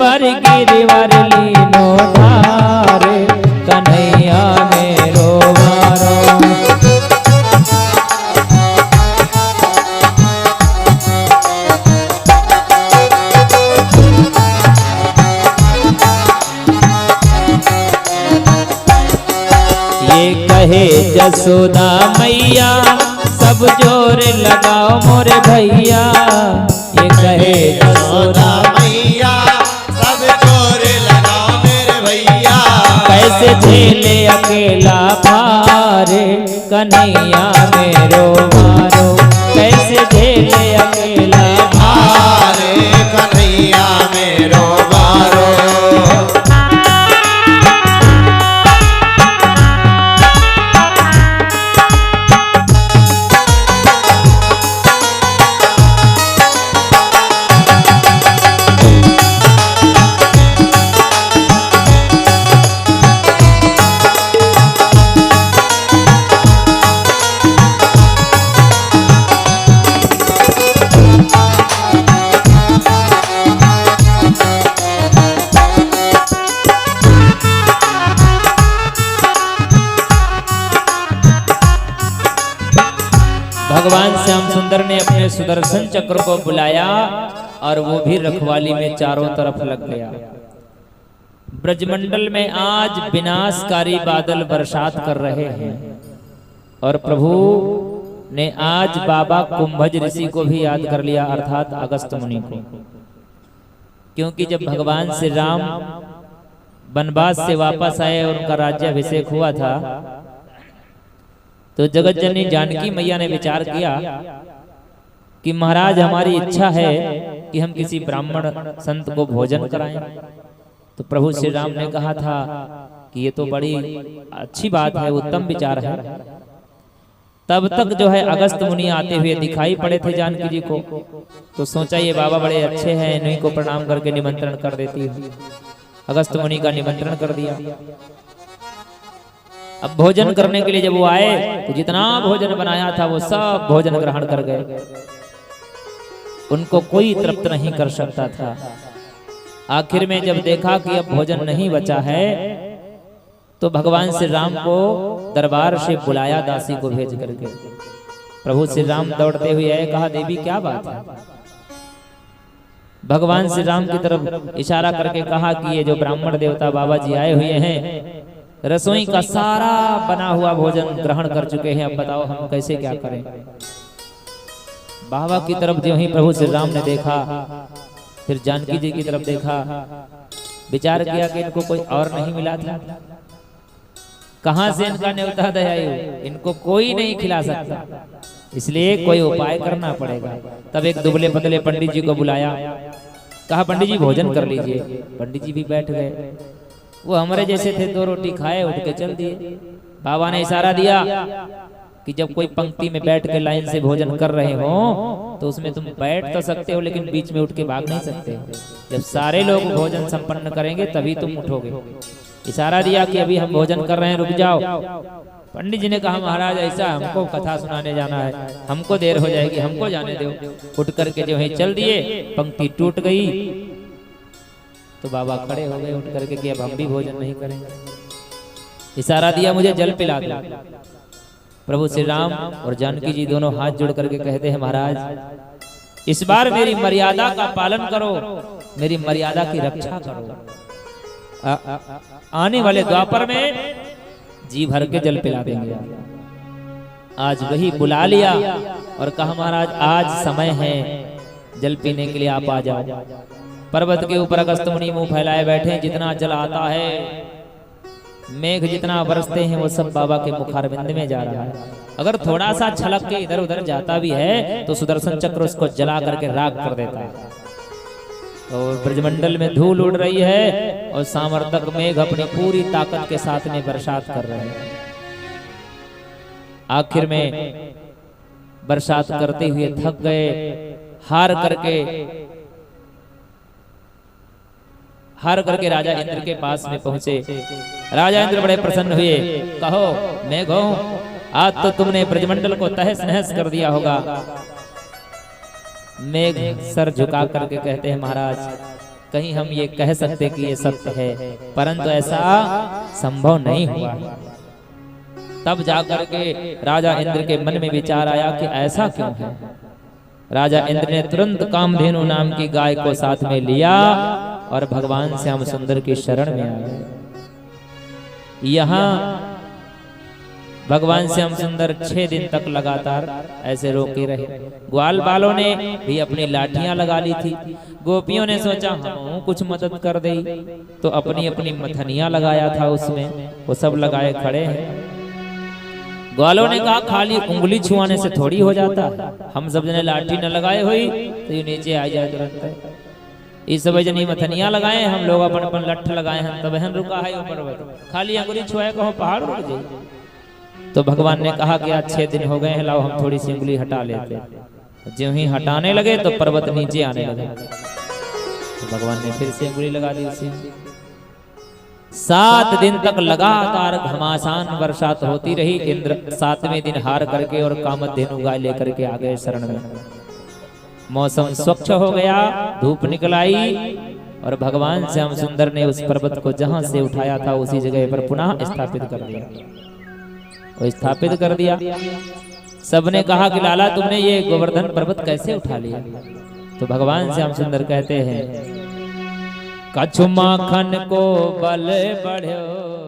पर गिरवर लीनो धारे कन्हैया मेरो मारो। ये कहे जसोदा मैया सब जोर लगाओ मोरे भैया। ये कहे जसोदा मैया सब जोर लगाओ मेरे भैया। कैसे झेले अकेला भारे कन्हैया मेरो मारो। कैसे झेले अकेला भारे कन्हैया मेरो मारो। भगवान श्याम सुंदर ने अपने सुदर्शन चक्र को बुलाया और वो भी रखवाली में चारों तरफ लग गया। ब्रजमंडल में आज विनाशकारी बादल बरसात कर रहे हैं और प्रभु ने आज बाबा कुंभज ऋषि को भी याद कर लिया, अर्थात अगस्त मुनि को। क्योंकि जब भगवान श्री राम वनवास से वापस आए और उनका राज्याभिषेक हुआ था तो जगत जननी जानकी मैया ने विचार किया कि महाराज हमारी इच्छा है कि हम किसी ब्राह्मण संत को भोजन कराएं। तो प्रभु श्री राम ने कहा था कि ये तो बड़ी अच्छी बात है, उत्तम विचार है। तब तक जो है अगस्त मुनि आते हुए दिखाई पड़े थे जानकी जी को। तो सोचा ये बाबा बड़े अच्छे हैं, इन्हीं को प्रणाम करके निमंत्रण कर देती हूँ। अगस्त मुनि का निमंत्रण कर दिया। अब भोजन करने के लिए जब वो आए तो जितना भोजन बनाया था वो सब भोजन ग्रहण कर गए। उनको कोई तृप्त नहीं कर सकता था। आखिर में जब देखा कि अब भोजन नहीं बचा है तो भगवान श्री राम को दरबार से बुलाया, दासी को भेज करके। प्रभु श्री राम दौड़ते हुए आए, कहा देवी क्या बात है। भगवान श्री राम की तरफ इशारा करके कहा कि ये जो ब्राह्मण देवता बाबा जी आए हुए हैं रसोई का सारा बना हुआ भोजन ग्रहण कर चुके हैं, अब बताओ हम कैसे क्या करें। बाबा की तरफ जो ही प्रभु श्री राम ने देखा, फिर जानकी जी की तरफ देखा, विचार किया कि इनको कोई और नहीं मिला था। कहां से इनका न्योता दयालु, इनको कोई नहीं खिला सकता, इसलिए कोई उपाय करना पड़ेगा। तब एक दुबले पतले पंडित जी को बुलाया, कहा पंडित जी भोजन कर लीजिए। पंडित जी भी बैठ गए। वो हमारे जैसे थे, 2 रोटी खाए उठ के चल दिए। बाबा ने इशारा दिया कि जब कोई पंक्ति में बैठ के लाइन से भोजन कर रहे हो तो उसमें तुम बैठ तो सकते हो लेकिन बीच में उठ के भाग नहीं सकते। जब सारे लोग भोजन संपन्न करेंगे तभी तुम उठोगे। इशारा दिया कि अभी हम भोजन कर रहे हैं, रुक जाओ। पंडित जी ने कहा महाराज ऐसा हमको कथा सुनाने जाना है, हमको देर हो जाएगी, हमको जाने दो। उठ करके जो है चल दिए। पंक्ति टूट गई तो बाबा खड़े हो गए उठ करके कि अब हम भी भोजन नहीं करेंगे। इशारा दिया मुझे जल पिला दो। प्रभु श्री राम और जानकी जी दोनों हाथ जोड़ करके कहते हैं महाराज इस बार मेरी मर्यादा का पालन करो, मेरी मर्यादा की रक्षा करो। आने वाले द्वापर में जी भर के जल पिला देंगे। आज वही बुला लिया और कहा महाराज आज समय है जल पीने के लिए, आप आ जाओ। पर्वत के ऊपर अगस्त मुनि मुंह फैलाए बैठे, जितना जल आता है मेघ जितना बरसते हैं वो सब बाबा के मुखारविंद में जा रहा है। अगर थोड़ा सा छलक के इधर उधर जाता भी है तो सुदर्शन चक्र उसको जला करके राख कर देता है। और ब्रजमंडल में धूल उड़ रही है और सामर्थक मेघ अपनी पूरी ताकत के साथ में बरसात कर रहे हैं। आखिर में बरसात करते हुए थक गए, हार करके राजा इंद्र के पास में पहुंचे। राजा इंद्र बड़े प्रसन्न हुए, कहो मेघो आज तो तुमने ब्रजमंडल को तहस नहस कर दिया होगा। मेघ सर झुका करके कहते हैं महाराज कहीं हम ये कह सकते कि ये सत्य है, परंतु ऐसा संभव नहीं हुआ। तब जाकर के राजा इंद्र के मन में विचार आया कि ऐसा क्यों है। राजा इंद्र ने तुरंत कामधेनु नाम की गाय को साथ में लिया और भगवान श्याम सुंदर की शरण में आ गए। यहाँ भगवान श्याम सुंदर 6 दिन तक लगातार ऐसे रोके रहे। ग्वाल बालों ने भी अपनी लाठियां लगा ली थी। गोपियों ने सोचा हम कुछ मदद कर दे, तो अपनी अपनी मथनियां लगाया था उसमें, वो सब लगाए खड़े हैं। ग्वालों ने कहा खाली उंगली छुआने से थोड़ी हो जाता, हम सब जने लाठी न लगाए हुई तो ये नीचे आ जाए तुरंत। इस सब जनी मथनियां लगाए, हम लोग अपन अपन लठ लगाए हैं, तब बहन रुका है ऊपर, खाली अंगुली छुआए कहो पहाड़ रुक जाए। तो भगवान ने कहा कि आज 6 दिन हो गए हैं, लाओ हम थोड़ी सी उंगली हटा लेते। ज्यों ही हटाने लगे तो पर्वत नीचे आने लगे। तो भगवान ने फिर से उंगली लगा दी उसी। 7 दिन तक लगातार घमासान बरसात होती रही। इंद्र 7वें दिन हार करके और कामधेनु गाय लेकर के आ गए शरण में। मौसम स्वच्छ हो गया, धूप निकल आई और भगवान श्याम सुंदर ने उस पर्वत को जहां से उठाया था उसी जगह पर पुनः स्थापित कर दिया। वो स्थापित कर दिया। सबने कहा कि लाला तुमने ये गोवर्धन पर्वत कैसे उठा लिया। तो भगवान श्याम सुंदर कहते हैं कछु माखन को बल बढ़ो